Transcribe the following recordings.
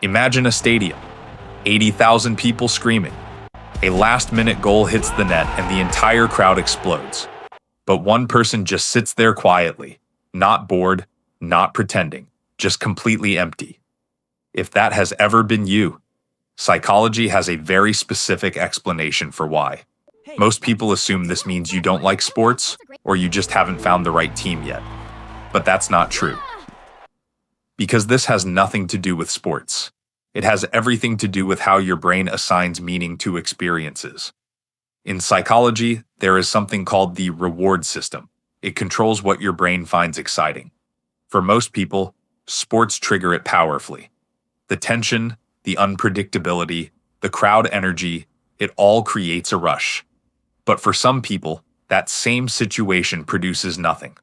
Imagine a stadium, 80,000 people screaming. A last-minute goal hits the net and the entire crowd explodes. But one person just sits there quietly, not bored, not pretending, just completely empty. If that has ever been you, psychology has a very specific explanation for why. Most people assume this means you don't like sports or you just haven't found the right team yet. But that's not true. Because this has nothing to do with sports. It has everything to do with how your brain assigns meaning to experiences. In psychology, there is something called the reward system. It controls what your brain finds exciting. For most people, sports trigger it powerfully. The tension, the unpredictability, the crowd energy, it all creates a rush. But for some people, that same situation produces nothing.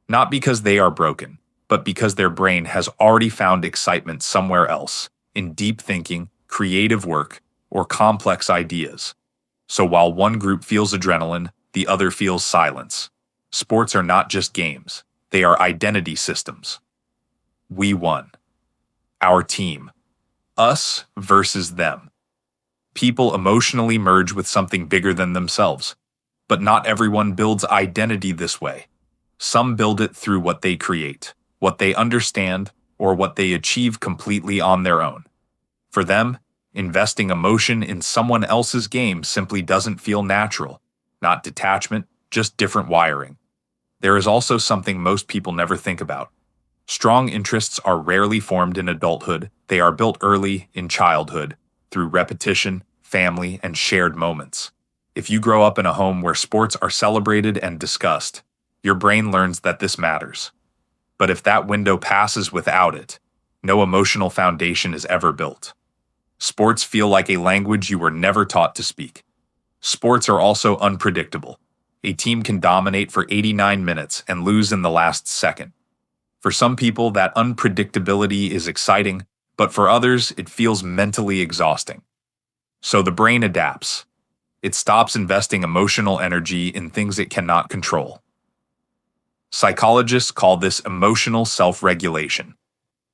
Not because they are broken, but because their brain has already found excitement somewhere else, in deep thinking, creative work, or complex ideas. So while one group feels adrenaline, the other feels silence. Sports are not just games, they are identity systems. We won. Our team. Us versus them. People emotionally merge with something bigger than themselves. But not everyone builds identity this way. Some build it through what they create, what they understand, or what they achieve completely on their own. For them, investing emotion in someone else's game simply doesn't feel natural. Not detachment, just different wiring. There is also something most people never think about. Strong interests are rarely formed in adulthood. They are built early in childhood, through repetition, family, and shared moments. If you grow up in a home where sports are celebrated and discussed, your brain learns that this matters. But if that window passes without it, no emotional foundation is ever built. Sports feel like a language you were never taught to speak. Sports are also unpredictable. A team can dominate for 89 minutes and lose in the last second. For some people, that unpredictability is exciting, but for others, it feels mentally exhausting. So the brain adapts. It stops investing emotional energy in things it cannot control. Psychologists call this emotional self-regulation.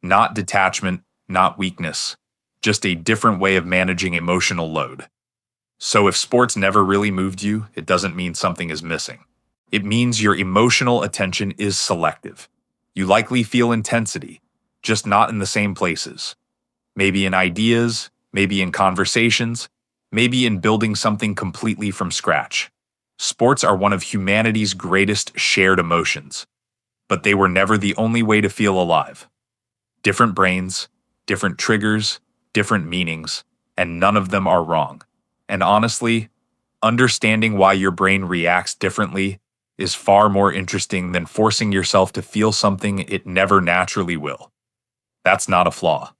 Not detachment, not weakness, just a different way of managing emotional load. So if sports never really moved you, it doesn't mean something is missing. It means your emotional attention is selective. You likely feel intensity, just not in the same places. Maybe in ideas, maybe in conversations, maybe in building something completely from scratch. Sports are one of humanity's greatest shared emotions, but they were never the only way to feel alive. Different brains, different triggers, different meanings, and none of them are wrong. And honestly, understanding why your brain reacts differently is far more interesting than forcing yourself to feel something it never naturally will. That's not a flaw.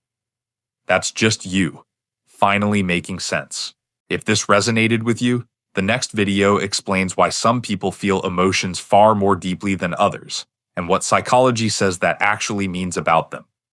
That's just you, finally making sense. If this resonated with you, the next video explains why some people feel emotions far more deeply than others, and what psychology says that actually means about them.